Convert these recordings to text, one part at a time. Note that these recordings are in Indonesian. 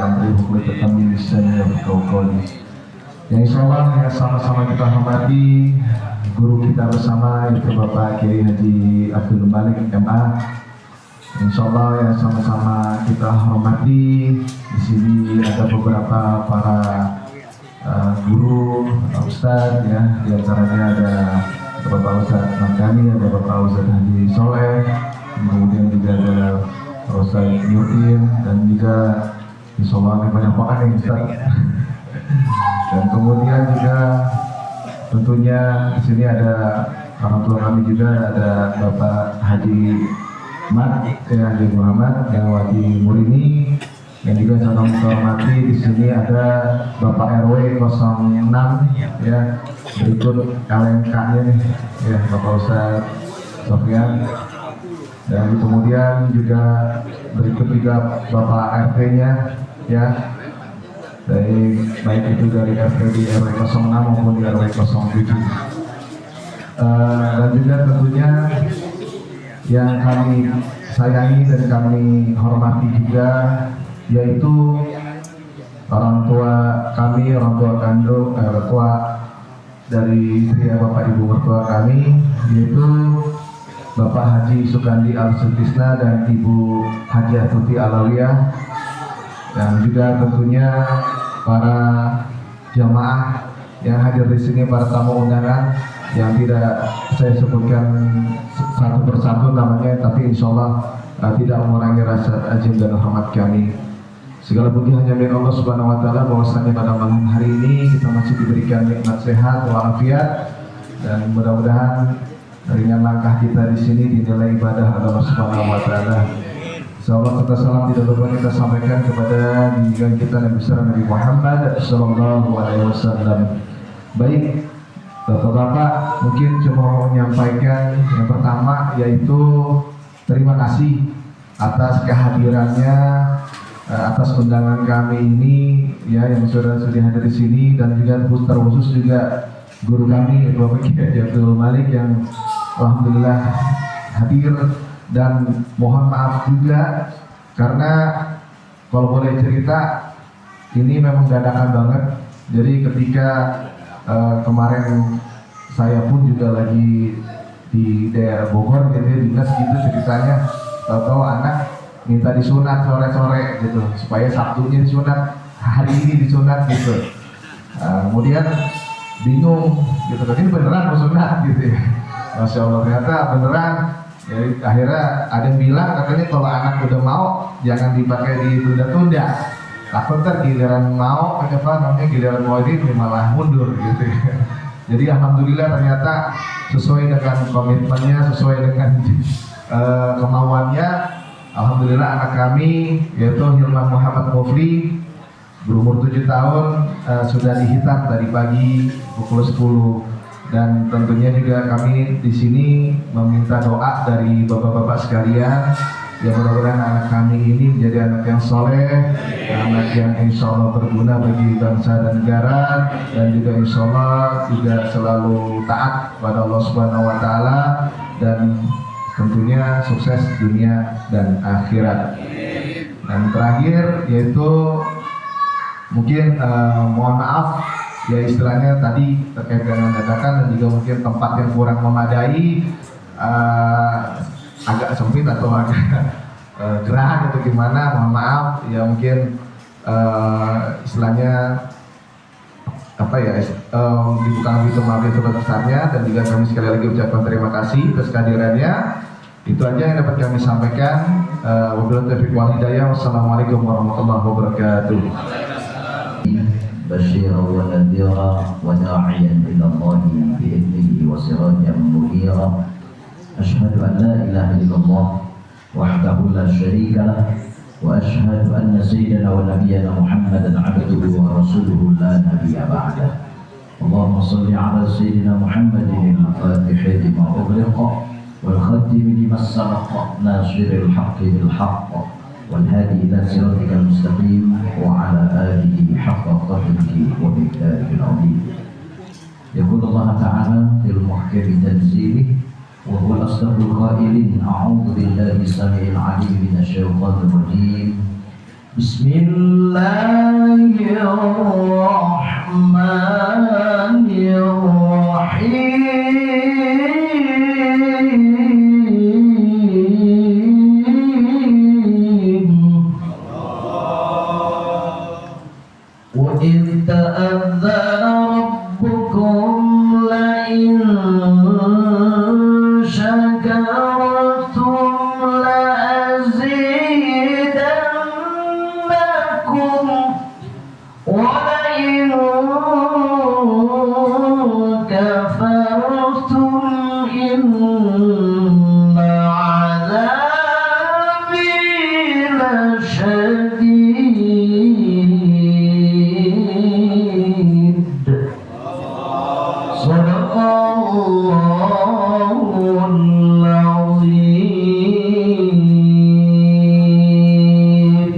amri uqdatan min lisani yafqahu qawli. Yang insyaallah yang sama-sama kita hormati guru kita bersama yaitu Bapak Kiai Haji Abdul Malik MA. Insyaallah yang sama-sama kita hormati di sini ada beberapa para guru, ustadz ya, di antaranya ada Bapak Ustadz Mangkani, ada Bapak Ustadz Haji Soleh, kemudian juga ada Ustadz Nurdin dan juga insyaallah banyak banget yang Ustadz. Dan kemudian juga tentunya di sini ada orang tua kami juga, ada Bapak Haji Mat, Haji Muhammad yang Wadi Murini, dan juga saya menghormati di sini ada Bapak RW 06 ya, berikut LMK-nya nih ya, Bapak Ustadz Sofyan, dan kemudian juga berikut juga Bapak RT-nya ya, baik itu dari RT di RW 06 maupun di RW 07. Dan juga tentunya yang kami sayangi dan kami hormati juga yaitu orang tua kami, orang tua kandung, orang tua dari istri Bapak Ibu mertua kami, yaitu Bapak Haji Sukandi Al-Sutisna dan Ibu Haji Atuti Alawiyah, dan juga tentunya para jamaah yang hadir di sini, para tamu undangan yang tidak saya sebutkan satu persatu namanya, tapi insyaallah tidak mengurangi rasa ajim dan hormat kami. Segala puji hanya milik Allah Subhanahu wa taala, bahwasanya pada malam hari ini kita masih diberikan nikmat sehat walafiat, dan mudah-mudahan ringan langkah kita di sini dinilai ibadah Allah Subhanahu wa taala. Salam serta salam tidak lupa kita sampaikan kepada junjungan kita Nabi besar Nabi Muhammad sallallahu alaihi wasallam. Baik, Bapak-bapak, mungkin cuma menyampaikan yang pertama yaitu terima kasih atas kehadirannya, atas undangan kami ini ya, yang sudah hadir di sini, dan juga khusus juga guru kami Bapak Kiai Abdul Malik yang alhamdulillah hadir. Dan mohon maaf juga karena kalau boleh cerita ini memang dadakan banget. Jadi ketika kemarin saya pun juga lagi di daerah Bogor gitu, dinas gitu ceritanya, tahu-tahu anak minta disunat sore-sore gitu, supaya Sabtunya disunat, hari ini disunat gitu. Kemudian bingung gitu, ini beneran mau sunat gitu ya. Masya Allah, ternyata beneran. Jadi akhirnya ada yang bilang katanya kalau anak udah mau jangan dipakai ditunda-tunda, takut ntar giliran mau namanya giliran mau ini malah mundur gitu ya. Jadi alhamdulillah ternyata sesuai dengan komitmennya, sesuai dengan kemauannya, alhamdulillah anak kami yaitu Hilman Muhammad Mufli berumur 7 tahun sudah dihitan tadi pagi pukul 10. Dan tentunya juga kami di sini meminta doa dari bapak-bapak sekalian, ya mudah-mudahan anak kami ini menjadi anak yang soleh, anak yang insya Allah berguna bagi bangsa dan negara, dan juga insya Allah juga selalu taat pada Allah Subhanahu Wa Taala, dan tentunya sukses dunia dan akhirat. Dan terakhir yaitu mungkin mohon maaf ya, istilahnya tadi terkait dengan dadakan dan juga mungkin tempat yang kurang memadai, agak sempit atau agak gerah atau gimana, mohon maaf ya, mungkin istilahnya apa ya, dibuka pintu maaf yang sebesar-besarnya, dan juga kami sekali lagi ucapkan terima kasih atas kehadirannya. Itu aja yang dapat kami sampaikan. Wabillahi taufiq wal hidayah. Wassalamualaikum warahmatullahi wabarakatuh. بشيرا ونذيرا وداعيا الى الله باذنه وسراجا منيرا اشهد ان لا اله الا الله وحده لا شريك له واشهد ان سيدنا ونبينا محمدا عبده ورسوله لا نبي بعده. اللهم صل على سيدنا محمد الفاتح لما اغلق والختم لما سبق ناصر الحق بالحق والهادي إلى صراطك المستقيم وعلى آله حق قدره ومقداره العظيم. يقول الله تعالى في المحكم تنزيله وهو أصدق القائلين: أعوذ بالله السميع العليم من الشيطان الرجيم. Bismillahirrahmanirrahim. وإذ تأذن ربكم لئن شكرتم لأزيدنكم ولئن كفرتم إن عذابي لشديد. Sadaqallahul azim.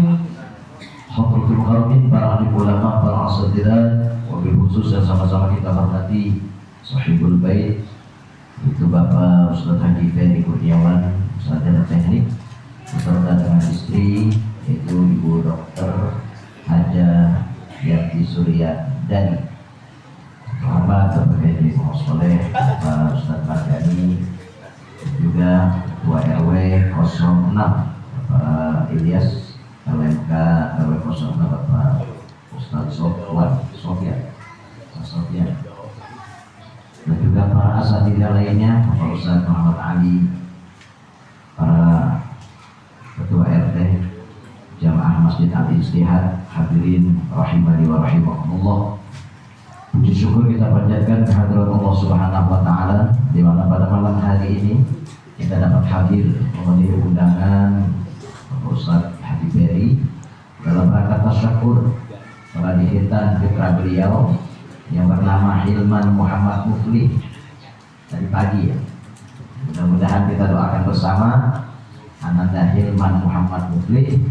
Hadratul Mukarramin, para alim ulama, para asatidzah, wabil khusus yang sama-sama kita hormati Sahibul Bait, itu Bapak Ustaz Haji Ferry Kurniawan, sarjana teknik, beserta dengan istri yaitu Ibu Dr. Haja Yati Suryadani. Hormat berbagai Ibu Soleh, Pak Ustaz Mardani, juga Ketua RW 06 Pak Ilyas, LMK RW 06 Bapak Ustaz Sofian, dan juga para asatidzah lainnya, Bapak Ustaz Muhammad Ali, para Ketua RT, Jamaah Masjid Al-Ijtihad, hadirin rahimani wa rahimakumullah. Puji syukur kita panjatkan kehadirat Allah Subhanahu wa taala, di mana pada malam hari ini kita dapat hadir memenuhi undangan Bapak Ustaz Haji Ferry dalam rangka tasyakur pada dihitan putra beliau yang bernama Hilman Muhammad Muflih tadi pagi ya. Mudah-mudahan kita doakan bersama Ananda Hilman Muhammad Muflih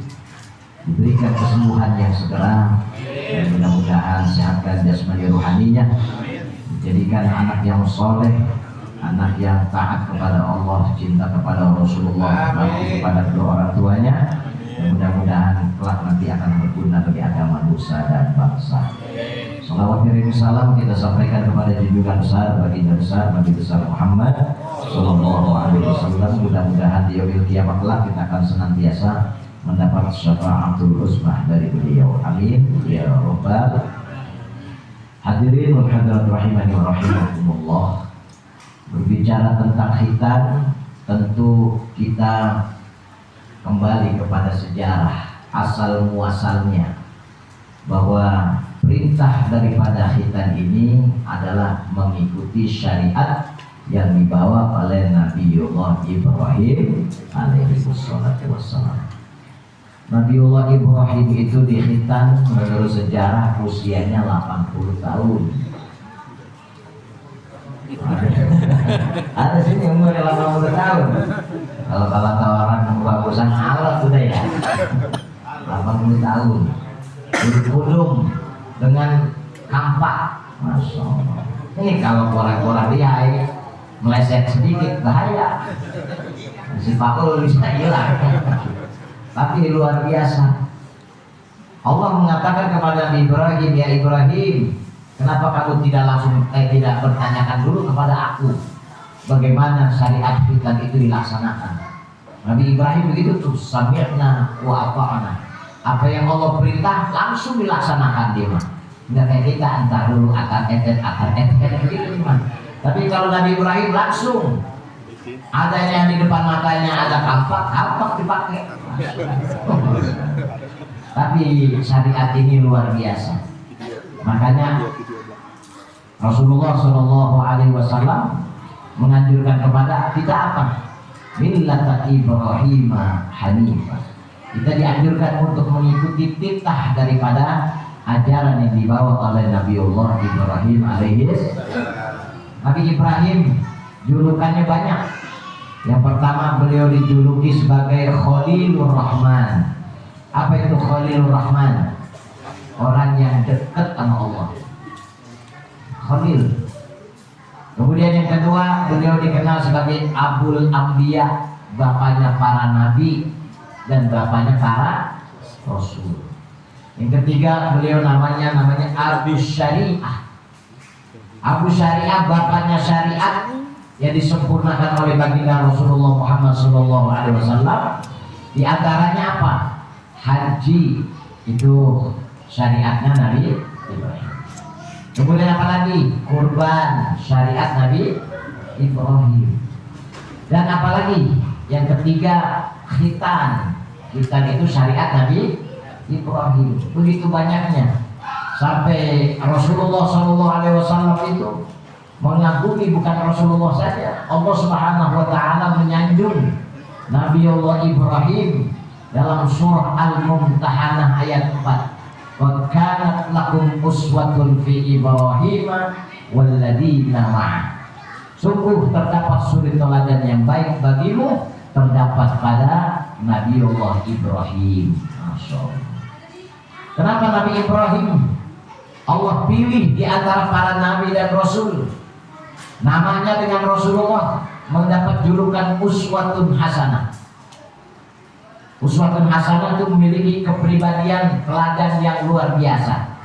diberikan kesembuhan yang segera, dan mudah-mudahan sehatkan jasmani rohaninya, dijadikan anak yang soleh, anak yang taat kepada Allah, cinta kepada Rasulullah, bakti kepada kedua orang tuanya, dan mudah-mudahan kelak nanti akan berguna bagi agama, nusa dan bangsa. Salawat kirim salam kita sampaikan kepada junjungan besar, baginda besar, Nabi besar Muhammad Sallallahu Alaihi Wasallam. Mudah-mudahan di yaumil kiamat kelak kita akan senantiasa mendapat syafaatul uzmah dari beliau. Amin ya rabbal. Hadirin wal hadirat rahimani wa rahimakumullah. Berbicara tentang khitan, tentu kita kembali kepada sejarah asal muasalnya, bahwa perintah daripada khitan ini adalah mengikuti syariat yang dibawa oleh Nabiullah Ibrahim alaihi wassalam. Nabiullah Ibrahim itu dikhitan menurut sejarah usianya 80 tahun. Ada sini umurnya 80 tahun. Kalau orang bagusan alat sudah ya. 80 tahun. Berkudung dengan kampak. Masya Allah. Ini kalau orang-orang dia meleset sedikit bahaya. Si Pakul bisa hilang. Tapi luar biasa. Allah mengatakan kepada Nabi Ibrahim, ya Ibrahim, kenapa kamu tidak langsung tidak bertanyakan dulu kepada aku bagaimana syariat khitan itu dilaksanakan? Nabi Ibrahim begitu tuh, sami'na wa ata'na. Apa yang Allah perintah langsung dilaksanakan dia mah. Enggak kayak kita antar dulu akar etet begitu mah. Tapi kalau Nabi Ibrahim langsung, adanya yang di depan matanya ada kampak dipakai. Tapi syariat ini luar biasa. Makanya Rasulullah Shallallahu Alaihi Wasallam menganjurkan kepada kita apa? Millata Ibrahim Hanifah. Kita dianjurkan untuk mengikuti titah daripada ajaran yang dibawa oleh Nabiullah Ibrahim alaihi. Nabi Ibrahim julukannya banyak. Yang pertama, beliau dijuluki sebagai Khalilur Rahman. Apa itu Khalilur Rahman? Orang yang dekat sama Allah. Khalil. Kemudian yang kedua, beliau dikenal sebagai Abul Anbiya, bapaknya para nabi dan bapaknya para Rasul. Yang ketiga beliau namanya Abu Syariah. Abu Syariah bapaknya syariat yang disempurnakan oleh baginda Rasulullah Muhammad SAW. Di antaranya apa? Haji, itu syariatnya Nabi Ibrahim. Kemudian apa lagi? Kurban, syariat Nabi Ibrahim. Dan apa lagi? Yang ketiga khitan. Khitan itu syariat Nabi Ibrahim. Begitu banyaknya sampai Rasulullah SAW itu mengagumi bukan Rasulullah saja. Allah Subhanahu wa taala menyanjung Nabi Allah Ibrahim dalam surah Al-Mumtahanah ayat 4. Qad kanat lakum uswatun fi Ibrahim walladzina ma'ah. Sungguh terdapat suri teladan yang baik bagimu terdapat pada Nabi Allah Ibrahim. Masya Allah. Kenapa Nabi Ibrahim Allah pilih di antara para nabi dan rasul? Namanya dengan Rasulullah mendapat julukan uswatun hasanah. Uswatun hasanah itu memiliki kepribadian teladan yang luar biasa.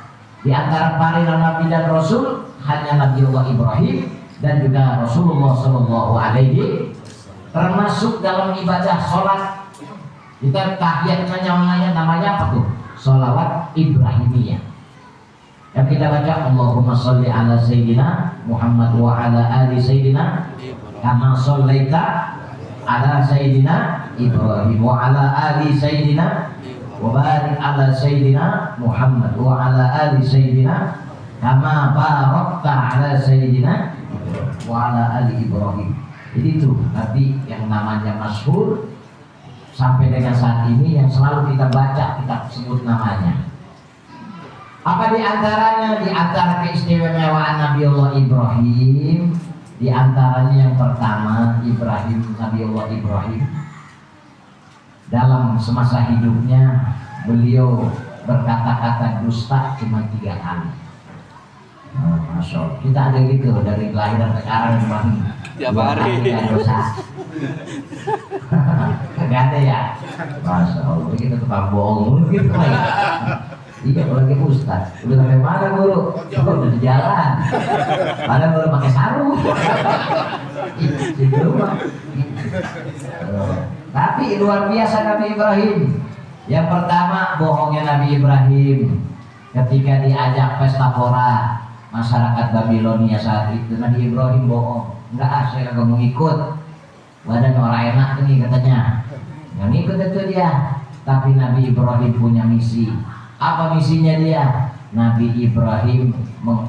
Di antara para nabi dan rasul hanya Nabi Allah Ibrahim dan juga Rasulullah Shallallahu Alaihi, termasuk dalam ibadah sholat. Kita tahiyatnya namanya apa tuh? Sholawat Ibrahimiyah. Yang kita baca Allahumma sholli ala Sayyidina Muhammad wa ala ali Sayyidina kama shollaita ala Sayyidina Ibrahim wa ala ali Sayyidina wa barik ala Sayyidina Muhammad wa ala ali Sayyidina kama barakta ala Sayyidina wa ala ali Ibrahim. Jadi itu Nabi yang namanya masyhur sampai dengan saat ini, yang selalu kita baca, kita sebut namanya. Apa di antaranya? Di antara keistimewaan Nabi Allah Ibrahim, di antaranya yang pertama, Nabi Allah Ibrahim dalam semasa hidupnya beliau berkata-kata dusta cuma 3 kali. Masya Allah. Kita ada gitu dari kelahiran sekarang Ibrahim. Tiap hari. Gak ada ya. Masya Allah. Kita tukang bohong gitu lagi. Iya, lagi ustaz. Udah sampai mana guru? Udah di jalan. Padahal baru pakai sarung. Di rumah. Tapi luar biasa Nabi Ibrahim. Yang pertama bohongnya Nabi Ibrahim ketika diajak pesta pora masyarakat Babilonia saat itu. Nabi Ibrahim bohong. Enggak, saya kagak mau ikut. Badan orang enak nih katanya. Yang ikut itu dia. Tapi Nabi Ibrahim punya misi. Apa misinya dia? Nabi Ibrahim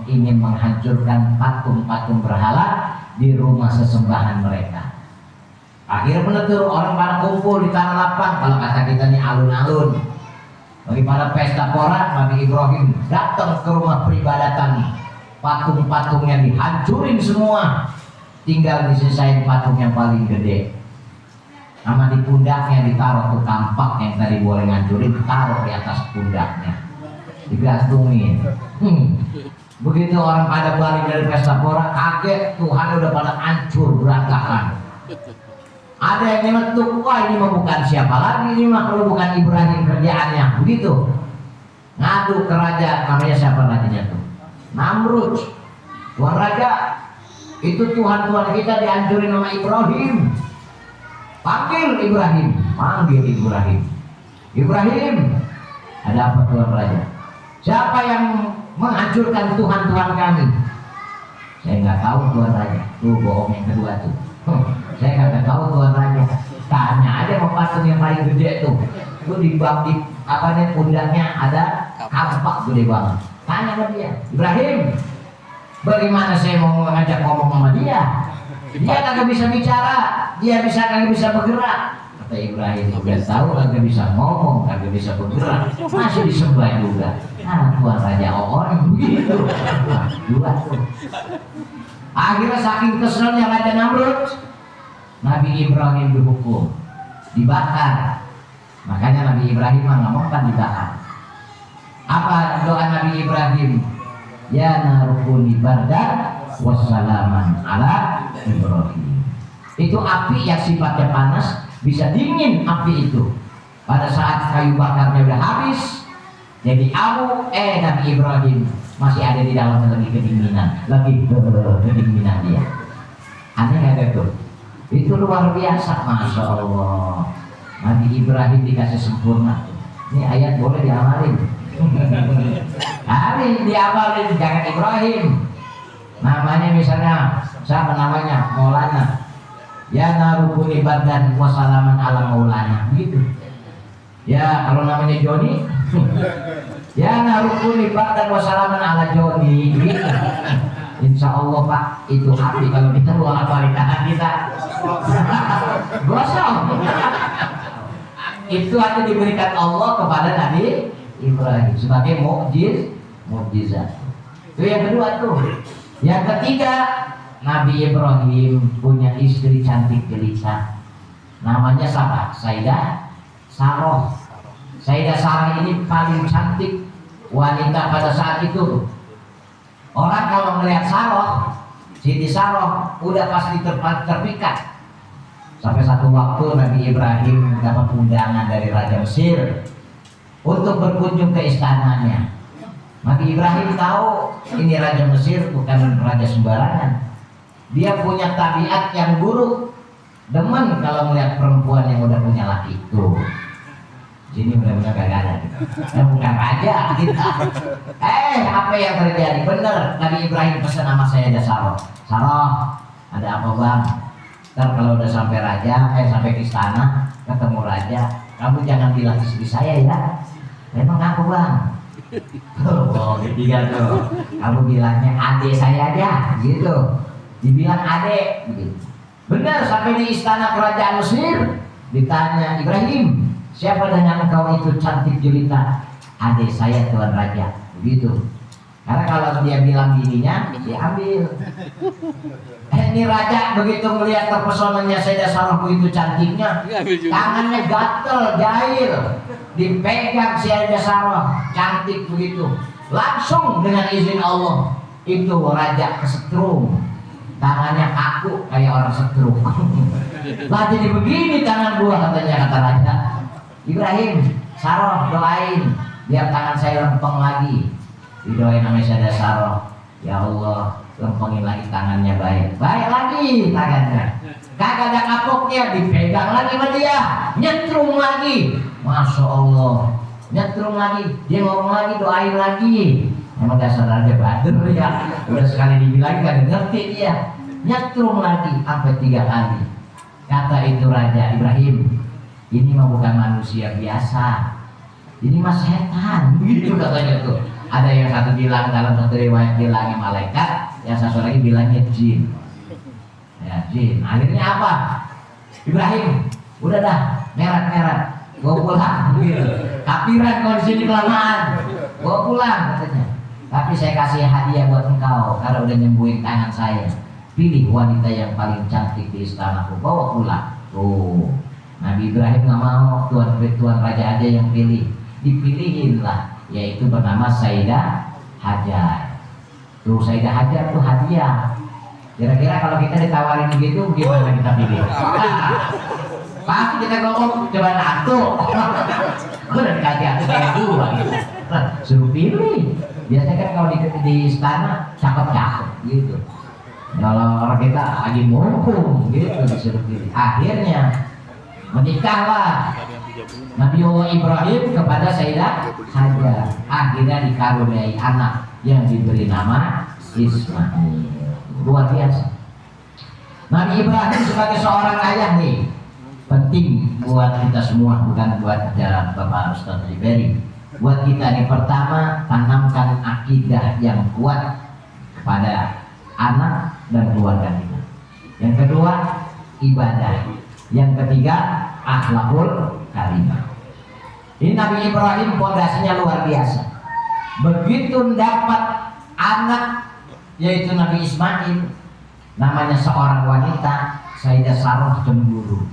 ingin menghancurkan patung-patung berhala di rumah sesembahan mereka. Akhirnya menetur orang pada kumpul di tanah lapang. Kalau kata kita nih alun-alun. Bagi pada pesta pora, Nabi Ibrahim datang ke rumah peribadatan. Patung-patungnya dihancurin semua. Tinggal disisain patung yang paling gede. Sama di pundaknya ditaruh tuh tampak yang tadi boleh ngancurin, taruh di atas pundaknya, digantungin. Begitu orang pada balik dari pesta pora, kaget, Tuhan udah pada hancur berantakan. Ada yang nyemetuk, wah ini mah bukan siapa lagi, ini mah kalau bukan Ibrahim kerjaannya. Begitu ngadu ke raja, namanya siapa raja tuh? Namrud. Tuan raja, itu Tuhan kita dihancurin sama Ibrahim. Panggil Ibrahim, panggil Ibrahim. Ibrahim, ada apa Tuhan Raja? Siapa yang menghancurkan Tuhan-Tuhan kami? Saya nggak tahu Tuhan Raja. Tuh bohong yang kedua tuh. Saya nggak tahu Tuhan Raja. Tanya aja mau patung yang paling gede tuh. Tuh di apa nih pundaknya ada kampak gede banget. Tanya sama dia, Ibrahim, bagaimana saya mau ngajak ngomong sama dia? Dia kagak bisa bicara, dia kagak bisa bergerak. Kata Ibrahim, udah tahu kagak bisa ngomong, kagak bisa bergerak, masih disembah juga. Nah, Tuhan Raja orang begitu. Dua tuh. Akhirnya saking keselnya Raja Namrud, Nabi Ibrahim dihukum, dibakar. Makanya Nabi Ibrahim ngomong kan dibakar. Apa doa Nabi Ibrahim? Ya narukuni bardan wassalaman ala Ibrahim. Itu api yang sifatnya panas bisa dingin api itu. Pada saat kayu bakarnya udah habis, jadi abu, Nabi Ibrahim masih ada di dalamnya lagi kedinginan, kedinginan dia. Aneh nggak tuh? Itu luar biasa, masya Allah. Nabi Ibrahim dikasih sempurna. Ini ayat boleh diamalin. Hari diamalin, jangan Ibrahim. Namanya misalnya, siapa namanya? Maulana. Ya narukuni badan wassalaman ala maulana. Gitu. Ya kalau namanya Joni, ya narukuni badan wassalaman ala Joni. Gitu. Insya Allah Pak, itu hati kalau kita luar balik tangan kita. Gosong. Itu hati diberikan Allah kepada Nabi Ibrahim sebagai mukjizat. Itu yang kedua tuh. Yang ketiga, Nabi Ibrahim punya istri cantik jelita. Namanya siapa? Sayyidah Sarah. Sayyidah Sarah ini paling cantik wanita pada saat itu. Orang kalau melihat Sarah, Siti Sarah udah pasti terpikat. Sampai satu waktu Nabi Ibrahim dapat undangan dari Raja Mesir untuk berkunjung ke istananya. Nabi Ibrahim tahu ini Raja Mesir bukan raja sembarangan. Dia punya tabiat yang buruk, demen kalau melihat perempuan yang udah punya laki itu. Sini benar-benar gak ada. Bukan raja kita. Apa yang terjadi? Bener, Nabi Ibrahim pesan sama saya ada Sarah. Sarah, ada apa bang? Ntar kalau udah sampai raja, sampai ke istana, ketemu raja, kamu jangan bilang istri saya ya. Memang aku bang. Oh, ketiga tuh. Kamu bilangnya adik saya aja, gitu. Dibilang adik, gitu. Benar, sampai di istana kerajaan Mesir, ditanya Ibrahim, siapa dengan engkau itu cantik jelita? Adik saya Tuan Raja, begitu. Karena kalau dia bilang bininya, diambil. Ini raja begitu melihat terpesonanya Sayyidah Sarah begitu cantiknya, tangannya gatel, jahil, dipegang Sayyidah Sarah, cantik begitu. Langsung dengan izin Allah, itu raja kesetrum, tangannya kaku kayak orang setrum. Lah jadi begini tangan gua, katanya kata raja. Ibrahim, Sarah doain biar tangan saya lempeng lagi. Didoain sama Sayyidah Sarah, ya Allah lempengin lagi tangannya, baik lagi tangannya, kagak ada kapoknya, dipegang lagi sama dia, nyetrum lagi, masya Allah, nyetrum lagi, dia ngomong lagi, doain lagi. Emang dasar raja bader ya, udah sekali dibilang gak ngerti dia, nyetrum lagi sampai 3 kali. Kata itu Raja Ibrahim, ini mah bukan manusia biasa, ini mah setan, gitu katanya tuh. Ada yang satu bilang, dalam satu riwayat bilangnya malaikat, yang satu lagi bilangnya jin. Ya, jin. Akhirnya apa? Ibrahim, udah dah, merat, gua pulang. Gitu. Kapiran kau di sini kelamaan, gua pulang katanya. Tapi saya kasih hadiah buat engkau karena udah nyembuhin tangan saya. Pilih wanita yang paling cantik di istanaku, bawa pulang. Tuh, Nabi Ibrahim nggak mau, tuan raja aja yang pilih. Dipilihin lah, yaitu bernama Sayyidah Hajar. Tuh Sayyidah Hajar tuh hadiah. Kira-kira kalau kita ditawarin begitu, gimana kita pilih? Pasti kita ngomong coba aku. Udah dikasih aku kayak dua gitu. Suruh pilih. Biasanya kan kalau di istana cakep-cakep gitu. Kalau orang kita lagi mumpung gitu disuruh pilih. Akhirnya menikahlah Nabiullah Ibrahim kepada Sayyidah Hajar. Akhirnya dikaruniai anak yang diberi nama Ismail. Luar biasa. Nabi Ibrahim sebagai seorang ayah nih penting buat kita semua, bukan buat ajaran Bapak Ustaz Liberi. Buat kita nih, pertama tanamkan akidah yang kuat kepada anak dan keluarga kita. Yang kedua ibadah. Yang ketiga akhlakul karimah. Ini Nabi Ibrahim pondasinya luar biasa. Begitu dapat anak yaitu Nabi Ismail, namanya seorang wanita, Sayyidah Sarah cemburu.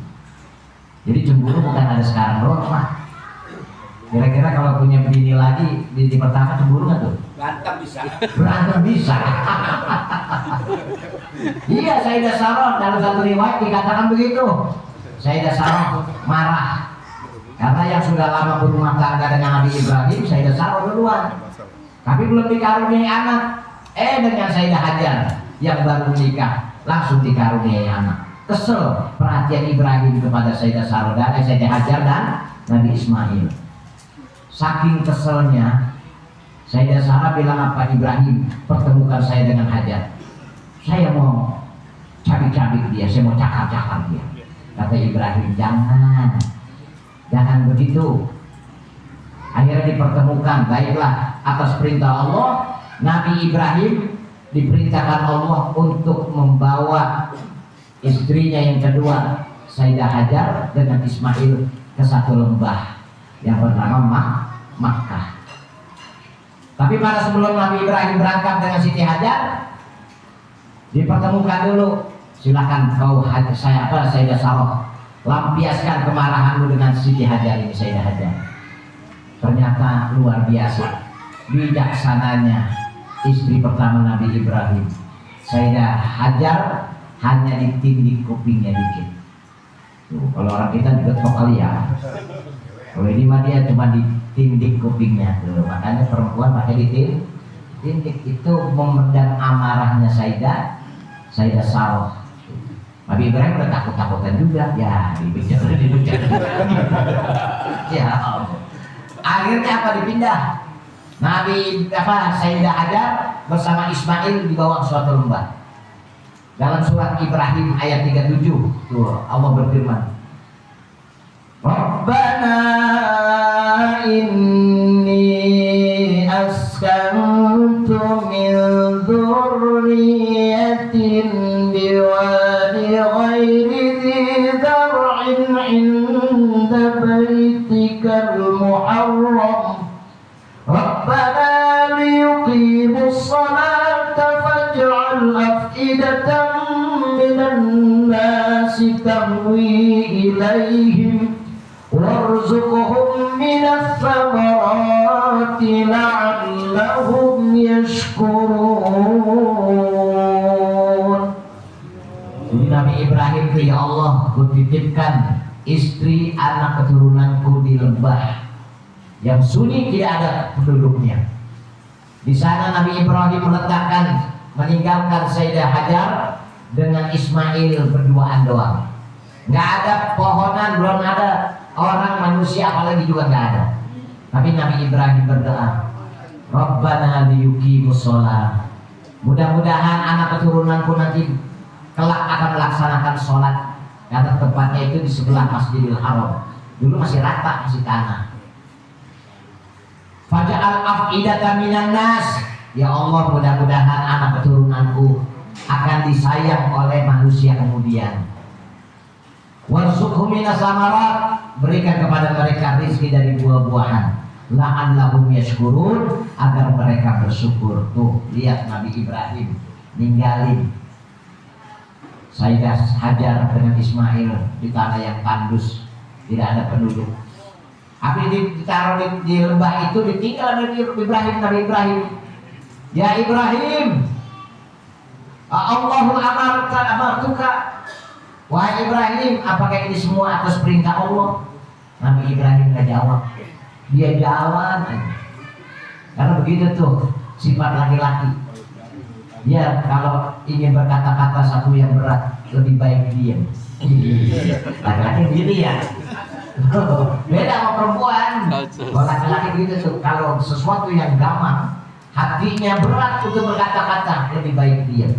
Jadi cemburu bukan ada sekarang doang, Pak. Kira-kira kalau punya bini lagi di pertama cemburu nggak tuh? Berantem bisa. Iya, Sayyidah Sarah dalam satu riwayat dikatakan begitu. Sayyidah Sarah marah Karena yang sudah lama berumah tangga dengan Nabi Ibrahim, Sayyidah Sarah duluan. Tapi belum dikaruniai anak. Dengan Sayyidah Hajar yang baru menikah langsung dikaruniai anak. Kesel perhatian Ibrahim kepada Sayyidah Sarah dan Sayyidah Hajar dan Nabi Ismail. Saking keselnya, Sayyidah Sarah bilang apa, Ibrahim, pertemukan saya dengan Hajar. Saya mau cabik-cabik dia, saya mau cakar-cakar dia. Kata Ibrahim, jangan begitu. Akhirnya dipertemukan. Baiklah, atas perintah Allah, Nabi Ibrahim diperintahkan Allah untuk membawa istrinya yang kedua, Sayyidah Hajar dengan Ismail ke satu lembah yang bernama Makkah. Tapi pada sebelum Nabi Ibrahim berangkat dengan Siti Hajar, dipertemukan dulu. Silakan kau Sayyidah Sarah, lampiaskan kemarahanmu dengan Siti Hajar ini, Sayyidah Hajar. Ternyata luar biasa bijaksananya istri pertama Nabi Ibrahim. Sayyidah Hajar hanya ditindik kupingnya dikit. Tuh, kalau orang kita diketok kali ya. Kalau ini mah dia cuma ditindik kupingnya. Tuh, makanya perempuan pakai ditindik itu memendam amarahnya Sayyidah Sarah. Nabi Ibrahim udah takut-takutan juga, ya dipijat. Ya Allah. Akhirnya apa, dipindah. Sayyidah Hajar bersama Ismail dibawa ke suatu lembah. Dalam surat Ibrahim ayat 37, tuh Allah berfirman, Rabbana inni askantu min dzurriyyatin biwadi ghairi dzi zar'in 'inda baitikal muharram Rabbana liyuqimus salata faj'al af'idatan minan nasi tahwi ilaihim warzuqhum minas samarati la'allahum yashkurun. Jadi Nabi Ibrahim itu, ya Allah, kutitipkan istri anak keturunanku di lembah yang sunyi, tidak ada penduduknya. Di sana Nabi Ibrahim meninggalkan Sayyidah Hajar dengan Ismail berduaan doang. Nggak ada pohonan, belum ada orang manusia apalagi juga nggak ada. Tapi Nabi Ibrahim berdoa, Rabbana liyuqimus shalah. Mudah-mudahan anak keturunanku nanti kelak akan melaksanakan sholat, karena tempatnya itu di sebelah Masjidil Haram. Dulu masih rata, masih tanah. Faja'al af'idatan minan nas. Ya Allah, mudah-mudahan anak keturunanku akan disayang oleh manusia kemudian. Warzuqhum minas samarat, berikan kepada mereka rezeki dari buah-buahan. La'allahum yashkurun, agar mereka bersyukur. Tuh, lihat Nabi Ibrahim ninggalin Sayyidah Hajar dengan Ismail di tanah yang tandus, tidak ada penduduk. Tapi ditaruh di lembah itu, ditinggal Nabi Ibrahim. Ya Ibrahim, Allahu amartuka. Wahai Ibrahim, apakah ini semua atas perintah Allah? Nabi Ibrahim nggak jawab. Dia jalan aja. Karena begitu tuh sifat laki-laki. Ya, kalau ingin berkata-kata satu yang berat, lebih baik diam. Laki-laki gitu ya. Beda sama perempuan. Kalau laki-laki gitu tuh, kalau sesuatu yang gampang, hatinya berat untuk berkata-kata, lebih baik diam.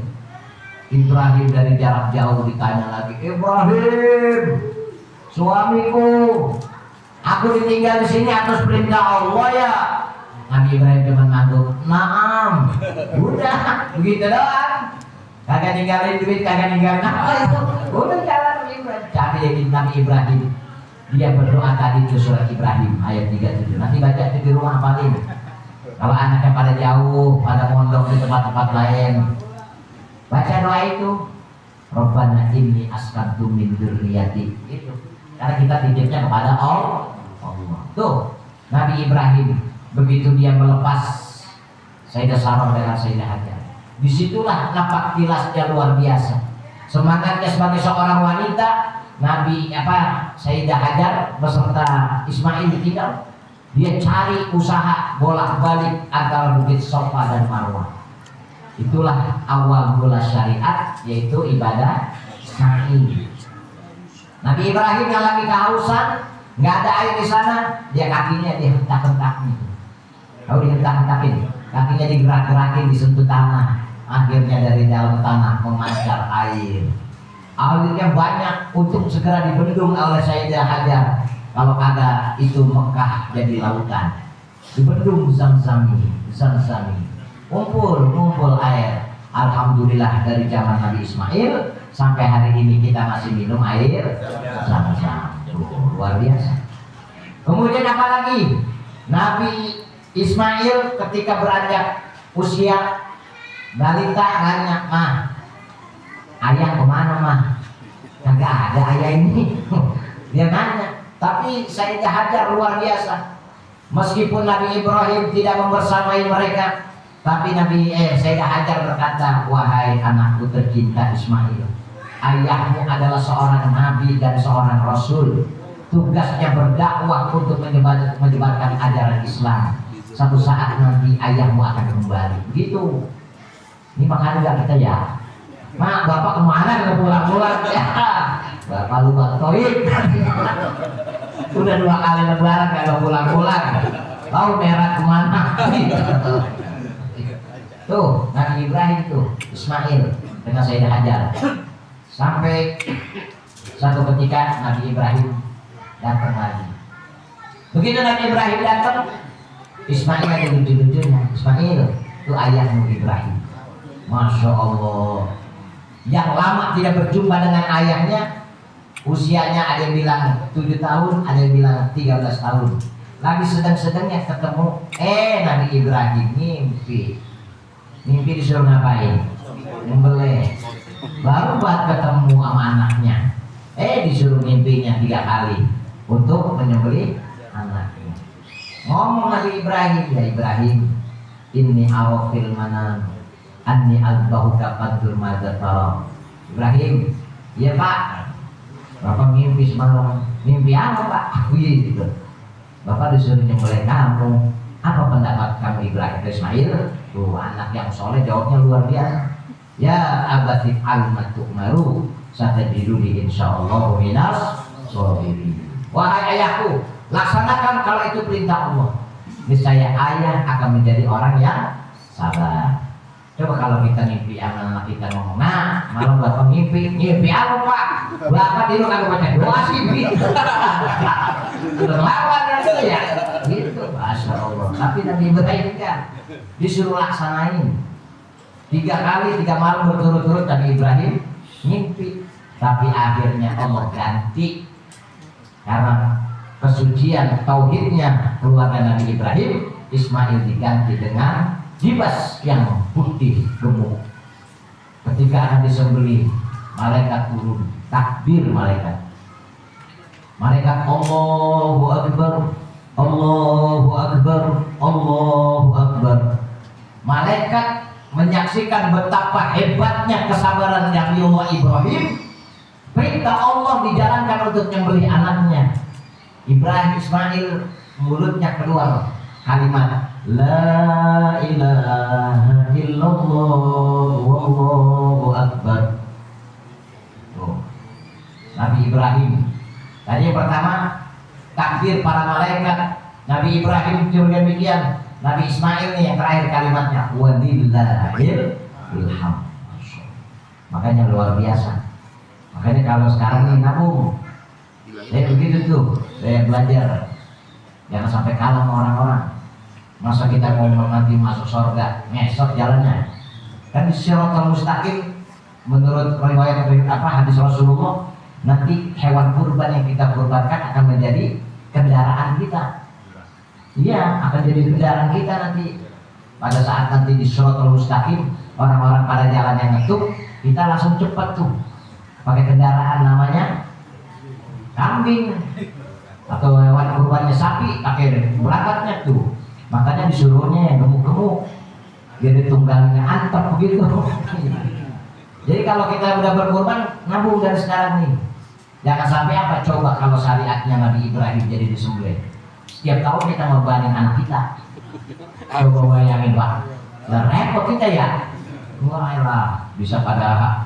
Ibrahim dari jarak jauh ditanya lagi, Ibrahim, suamiku, aku ditinggal di sini atas perintah Allah ya. Nabi Ibrahim cuma ngantuk, naam. Udah, begitu doang. Kagak ninggalin duit, kagak ninggalin apa itu. Udah jalan Nabi Ibrahim. Tapi Nabi Ibrahim, dia berdoa tadi itu surat Ibrahim ayat 37. Nanti baca itu di rumah paling. Kalau anaknya pada jauh, pada mondok di tempat-tempat lain, baca doa itu. Rabbana inni askantu min dzurriyyati. Itu. Karena kita titipnya kepada Allah. Tuh, Nabi Ibrahim begitu dia melepas Sayyidah Sarah dengan Sayyidah Hajar, disitulah nampak kilasnya luar biasa. Semangatnya sebagai seorang wanita, Sayyidah Hajar beserta Ismail ditinggal, dia cari usaha bolak-balik antara Bukit Safa dan Marwah. Itulah awal mula syariat, yaitu ibadah sa'i. Nabi Ibrahim yang lagi kehausan, nggak ada air di sana, dia kakinya dihentak-hentakin. Tahu dihentak-hentakin, kakinya digerak-gerakin, disentuh tanah. Akhirnya dari dalam tanah memancar air. Airnya banyak untuk segera dibendung oleh Sayyidah Hajar. Kalau ada itu Mekah jadi lautan. Dibendung Zamzami. Ngumpul air. Alhamdulillah dari zaman Nabi Ismail sampai hari ini kita masih minum air Zamzam. Luar biasa. Kemudian apa lagi? Nabi Ismail ketika beranjak usia balita nanya, "Mah, ayah kemana mah?" Kagak ada ayah ini. Dia nanya. Tapi Sayyidah Hajar luar biasa. Meskipun Nabi Ibrahim tidak membersamai mereka, tapi Sayyidah Hajar berkata, "Wahai anakku tercinta Ismail, ayahmu adalah seorang nabi dan seorang rasul. Tugasnya berdakwah untuk menyebarkan ajaran Islam. Satu saat nanti ayahmu akan kembali." Begitu. Ini makanya gak kita ya, "Mak, bapak kemana nggak pulang-pulang?" Ya, bapak lupa toib. Udah 2 kali lebaran gak pulang-pulang. Tahu merah kemana? Tuh, Nabi Ibrahim tuh, Ismail dengan Sayyidah Hajar. Sampai satu ketika Nabi Ibrahim datang lagi. Begitu Nabi Ibrahim datang, Ismail ada lucu-lucunya. Ismail, itu ayahmu Ibrahim. Masya Allah. Yang lama tidak berjumpa dengan ayahnya, usianya ada yang bilang 7 tahun, ada yang bilang 13 tahun. Lagi sedang-sedangnya ketemu, Nabi Ibrahim mimpi disuruh ngapain? Membeleh. Baru buat ketemu sama anaknya, disuruh mimpinya 3 kali untuk menyembelih anaknya. Ngomong Nabi Ibrahim, "Ya Ibrahim, inni arafil manam anni azbahuka fanzur madza tara." Ibrahim, "Ya Pak, Bapak mimpi semalam." "Mimpi apa Pak?" "Iya gitu. Bapak disuruh nyembelih kamu. Apa pendapat kamu Ibrahim?" Ismail, tuh anak yang soleh, jawabnya luar biasa. "Ya abati al-matu'maru satajiduni insyaallah minas shabirin." Wahai ayahku, laksanakan kalau itu perintah Allah. Niscaya ayah akan menjadi orang yang sabar. Coba kalau kita mimpi anak kita ngomong, "Nah, malam bapak mimpi apa Pak? Bapak tidur kagak baca doa sih." Sudah lawan itu ya, gitu. Masya Allah. Tapi Nabi Ibrahim kan disuruh laksanain 3 kali 3 malam berturut-turut Nabi Ibrahim mimpi. Tapi akhirnya Allah ganti karena kesucian tauhidnya keluarga Nabi Ibrahim. Ismail diganti dengan jibas yang putih gemuk. Ketika akan disembelih, malaikat turun, takbir malaikat. Allahu Akbar, Allahu Akbar, Allahu Akbar. Malaikat menyaksikan betapa hebatnya kesabaran Nabi Ibrahim. Perintah Allah dijalankan untuk menyembelih anaknya. Ibrahim Ismail mulutnya keluar kalimat La ilaha illallah wallahu akbar. Nabi Ibrahim tadi yang pertama takbir para malaikat. Nabi Ibrahim juga demikian. Nabi Ismail nih yang terakhir kalimatnya walillahil ilham. Makanya luar biasa. Makanya kalau sekarang nih nabung, saya begitu tuh, saya belajar jangan sampai kalah sama orang-orang. Masa kita mau nanti masuk surga ngesot jalannya? Kan di Siratal Mustaqim menurut riwayat hadis Rasulullah, nanti hewan kurban yang kita kurbankan akan menjadi kendaraan kita. Iya, akan jadi kendaraan kita nanti. Pada saat nanti di Siratal Mustaqim orang-orang pada jalan yang ngetuk, kita langsung cepat tuh pakai kendaraan namanya kambing atau hewan kurbannya sapi, pakai berangkatnya tuh. Makanya disuruhnya yang gemuk-gemuk, jadi tunggalnya antep begitu. Jadi kalau kita udah berkorban, nabung dari sekarang nih. Jangan sampai apa, coba kalau syariatnya Nabi Ibrahim jadi disembelih. Setiap tahun kita ngebanin anak kita. Coba bayangin Pak, dan repot kita ya. Wah lah, bisa pada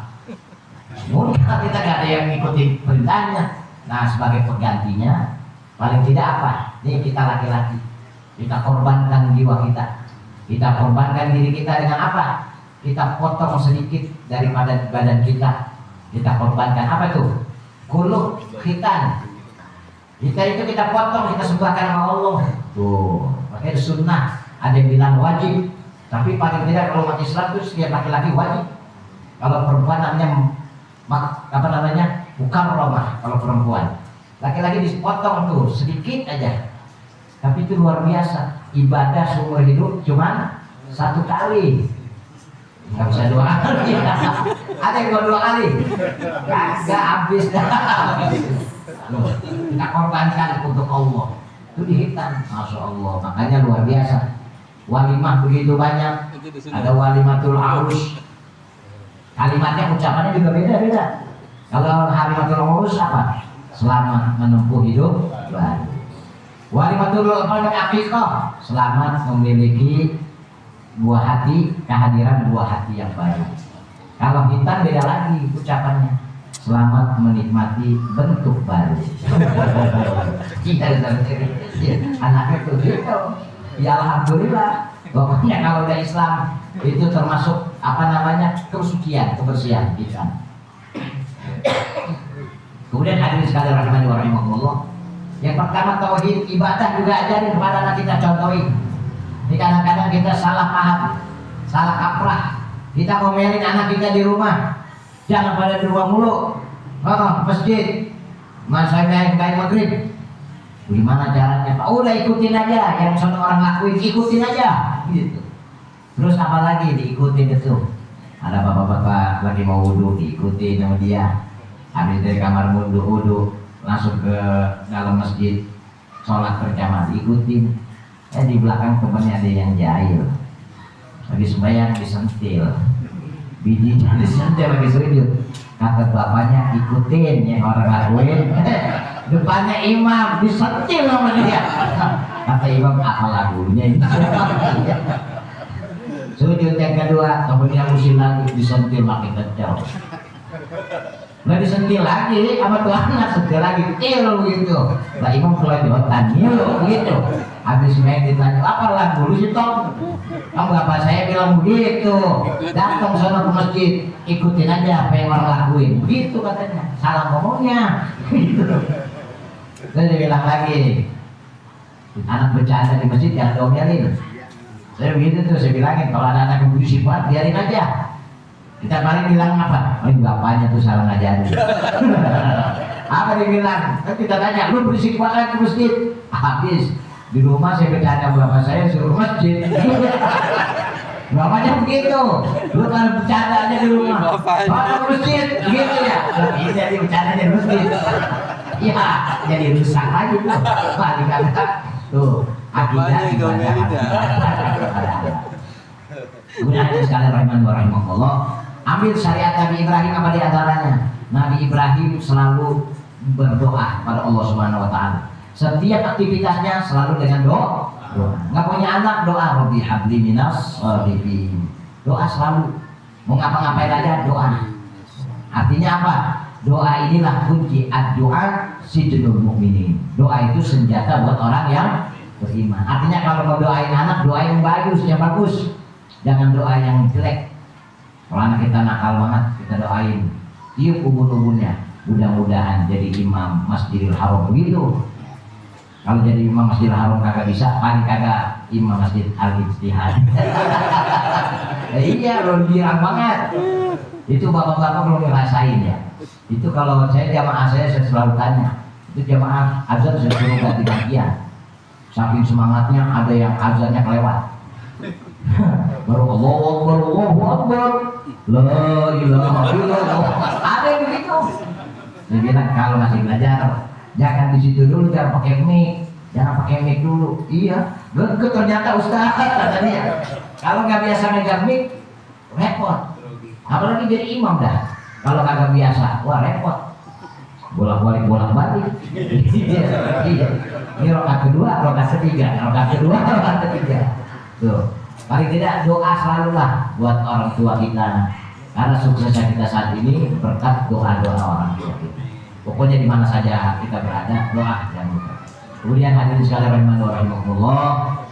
mungkin kita gak ada yang ngikutin perintahnya. Nah sebagai penggantinya, paling tidak apa? Nih kita laki-laki, kita korbankan jiwa kita. Kita korbankan diri kita dengan apa? Kita potong sedikit daripada badan kita. Kita korbankan apa tuh? Kuluk, khitan. Kita itu kita potong, kita sembahkan sama Allah. Tuh, makanya sunnah. Ada yang bilang wajib, tapi paling tidak kalau umat Islam itu setiap laki-laki wajib. Kalau perempuan namanya mukarramah. Kalau perempuan, laki-laki dipotong tuh sedikit aja. Tapi itu luar biasa. Ibadah seumur hidup cuma 1 kali. Nggak bisa 2 kali. Ada yang mau 2 kali? Nggak habis. Kita korbankan untuk Allah. Itu dihitan, masya Allah. Makanya luar biasa. Walimah begitu banyak. Ada walimatul arus. Kalimatnya, ucapannya juga beda-beda. Kalau halimatul arus apa? Selamat menempuh hidup baru. Walimatul aqiqah, selamat memiliki buah hati, kehadiran buah hati yang baru. Kalau hitam beda lagi ucapannya, selamat menikmati bentuk baru. Kita anaknya tuh gitu. Ya alhamdulillah. Pokoknya kalau udah Islam itu termasuk apa namanya, kesucian, kebersihan kita. Kemudian hadirin sekalian rahimani wa rahimakumullah. Yang pertama tauhid, ibadah juga ajarin kepada anak kita, contohin. Ini kadang-kadang kita salah paham, salah kaprah. Kita ngomelin anak kita di rumah, jangan pada di rumah mulu. Masjid, masa baik maghrib. Gimana caranya Pak? Udah ikutin aja, yang semua orang lakuin ikutin aja, gitu. Terus apa lagi diikutin itu? Ada bapak-bapak lagi mau wudhu, diikutin sama dia. Habis dari kamar wudhu, langsung ke dalam masjid, sholat berjamaah, diikutin. Di belakang temannya ada yang jahil, lagi sembahyang disentil, bijinya disentil lagi sujud. Kata bapaknya, ikutin yang orang lakuin. Depannya imam disentil sama dia. Kata imam, apa lagunya ini? Sujud yang kedua, kemudian musim lagi disentil makin kencang. Nggak disentil lagi sama tuh anak, sentil lagi til gitu. Lah imam kelanjutan gitu. Habis main ditanya, apa lagu lu sih Tom? Kamu bapak saya bilang begitu. Datang sana ke masjid, ikutin aja apa yang orang lakuin. Begitu katanya. Salah ngomongnya. Gitu. Terus dia bilang lagi, anak bercanda di masjid jangan diomelin. Saya begitu tuh, saya bilangin kalau ada anak yang berisik banget biarin aja. Kita paling bilang apa? Paling bapaknya tuh salah ngajarin. Apa dia bilang? Kan kita tanya, lu berisik banget di masjid. Habis di rumah saya bercanda bapak saya suruh masjid. Bapaknya begitu. Lu kan bercanda aja di rumah. Kalau masjid, gitu ya. Ini jadi bercanda di masjid. Iya, jadi rusak lagi tuh. Balik kata tuh. Akidah ibadah. Kemudian sekalian rahimani wa rahimakumullah. Ambil syariat Nabi Ibrahim apa di antaranya? Nabi Ibrahim selalu berdoa pada Allah Subhanahu wa taala. Setiap aktivitasnya selalu dengan doa. Enggak punya anak, doa Rabbi habli minas sholihin. Doa selalu. Mau ngapa-ngapain aja doa. Artinya apa? Doa inilah kunci ad-doa sijnul mukminin. Doa itu senjata buat orang yang beriman. Artinya kalau mau doain anak, doa yang bagus, yang bagus. Jangan doa yang jelek. Kalau anak kita nakal banget, kita doain, tiup ubun-ubunnya, mudah-mudahan jadi imam Masjidil Haram begitu. Kalau jadi imam Masjidil Haram kagak bisa, paling kagak imam Masjid Al-Ijtihad. Iya, belum girang banget. Itu bapak-bapak belum ngerasain ya. Itu kalau saya jamaah saya selalu tanya, itu jamaah azan saya suruh ganti bagian. Saking semangatnya ada yang azannya kelewat. Baru Allahu Akbar, la ilaha illallah. Ada yang begitu. Saya bilang kalau masih belajar, jangan di situ dulu, jangan pakai mic, jangan pakai mic dulu. Iya, begitu ternyata Ustaz katanya. Kalau nggak biasa megang mic, repot. Apalagi jadi imam dah. Kalau kagak biasa, wah repot. bolak-balik. Iya. Ini rakaat kedua, rakaat ketiga. Tuh. Paling tidak doa selalulah buat orang tua kita. Karena suksesnya kita saat ini berkat doa-doa orang tua kita. Pokoknya di mana saja kita berada, doa jangan lupa. Kemudian hadirin sekalian rahimakumullah,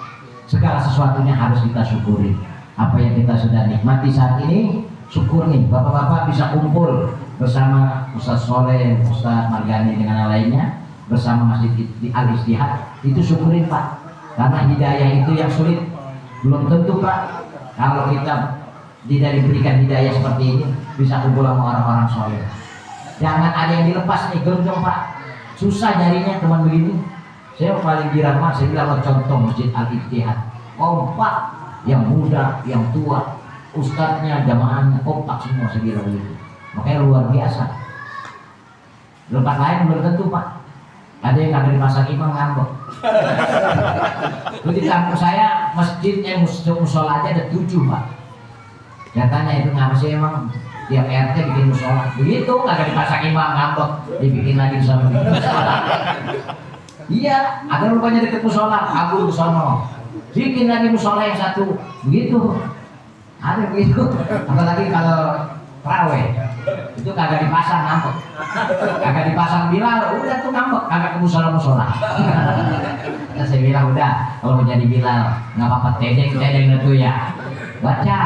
segala sesuatunya harus kita syukuri. Apa yang kita sudah nikmati saat ini, syukur nih. Bapak-bapak bisa kumpul bersama Ustaz Soleh, Ustaz Margani dengan yang lainnya, bersama Masjid Al-Istihad, itu syukurin Pak. Karena hidayah itu yang sulit. Belum tentu Pak, kalau kita tidak diberikan hidayah seperti ini, bisa kumpul sama orang-orang soleh. Jangan ada yang dilepas nih, gendong Pak. Susah nyarinya teman begini. Saya paling girang Pak, saya bilang contoh Masjid Al-Ittihad. Kompak, yang muda, yang tua, ustadznya, jamaahnya kompak semua, saya bilang begitu. Makanya luar biasa. Tempat lain belum tentu Pak. Ada yang nggak dimasak imam ngambek. Di kampung saya masjidnya musola aja ada 7 Pak. Katanya itu ngapa sih emang tiap RT bikin musola? Begitu kagak dipasang imam ngambek, dibikin lagi musola. Iya, ada rupanya deket musola, kabur ke sono. Bikin lagi musola yang satu, begitu. Ada begitu. Apalagi kalau terawih, itu kagak dipasang ngambek. Kagak dipasang Bilal, udah tuh ngambek, kagak ke musola. Nah, saya bilang udah, kalau mau jadi Bilal, nggak apa-apa, tedeng itu ya. Baca.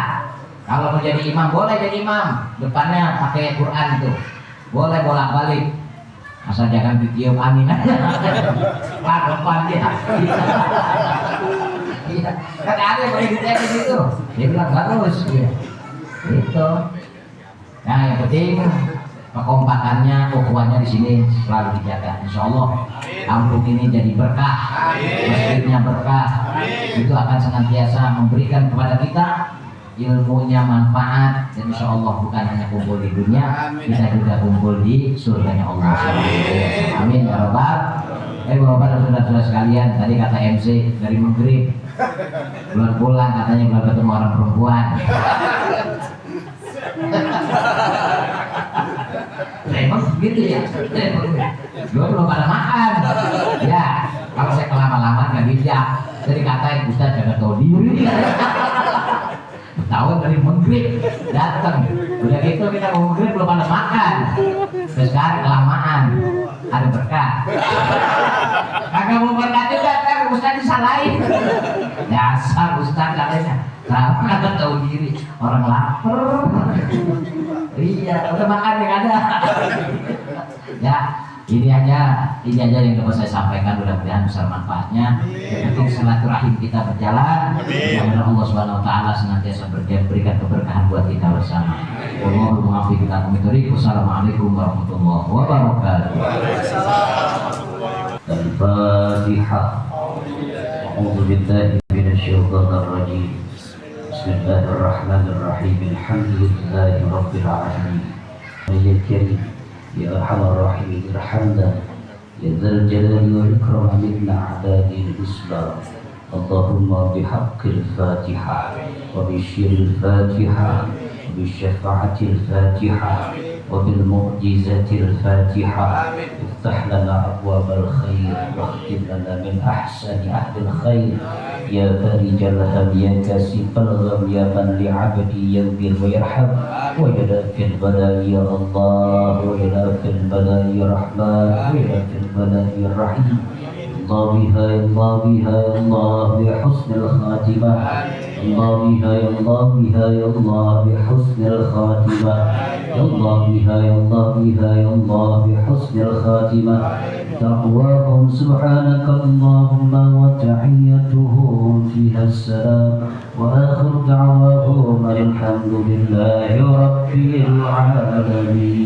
Kalau mau jadi imam, boleh jadi imam. Depannya pakai Quran tuh. Boleh bolak-balik. Asal jangan ditiup angin aja. Pak, depan dia. Iya. Kan ada yang boleh ditanya gitu. Dia bilang bagus. Gitu. Gitu. Nah, yang penting kekompakannya, ukhuwahnya di sini selalu dijaga. Insya Allah kampung ini jadi berkah, masjidnya berkah. Itu akan senantiasa memberikan kepada kita ilmunya manfaat, dan insya Allah bukan hanya kumpul di dunia, kita juga kumpul di surganya Allah. Amin ya Rabbal. Bapak dan saudara-saudara sekalian, tadi kata MC dari Maghrib pulang katanya belum ketemu orang perempuan. Emang begitu ya? Gue belum pada makan. Ya, kalau saya kelama-lama nggak bisa. Jadi katain Ustaz jangan tahu diri. Tahun dari Maghrib datang. Udah gitu kita mau Maghrib belum pada makan. Terus sekarang kelamaan. Ada berkah. Kagak mau berkah juga, kan Ustaz disalahin. Dasar Ustaz katanya. Kenapa nggak tahu diri? Orang lapar. Iya, udah makan yang ada. Ya, ini aja yang dapat saya sampaikan. Mudah-mudahan besar manfaatnya. Yang penting silaturahim kita berjalan. Mudah-mudahan Allah Subhanahu Wa Taala senantiasa berikan keberkahan buat kita bersama. Allahumma maafi kita kumitori. Wassalamualaikum warahmatullahi wabarakatuh. Al-Fatihah. A'udzubillahi minasyaitonir rajim. Bismillahirrahmanirrahim. Alhamdulillahi rabbil alamin. Ya Karim, ya Arhamar Rahimin, irhamna ya Dzal Jalali wal Ikram, aminna ala dinil Islam. Allahumma bihaqqil Fatihah wa bisyiril Fatihah wa bisyafa'atil Fatihah wa bil mu'jizatil Fatihah. Iftah lana abwabal khair wa khtim lana min ahsani ahlil khair. Ya farijal ham, ya kasifal gham, ya man li'abdi yaghfir wa yarham, wa yadafil bala ya Allah, wa yadafil bala ya Rahman, wa yadafil bala ya Rahim. Allah biha ya Allah biha ya Allah bi husnil khatimah. Allah biha ya Allah biha ya Allah bi husnil khatimah. Allah biha ya Allah biha ya Allah bi husnil khatimah. دعواهم سبحانك اللهم وتحيتهم فيها السلام وآخر دعواهم الحمد لله رب العالمين.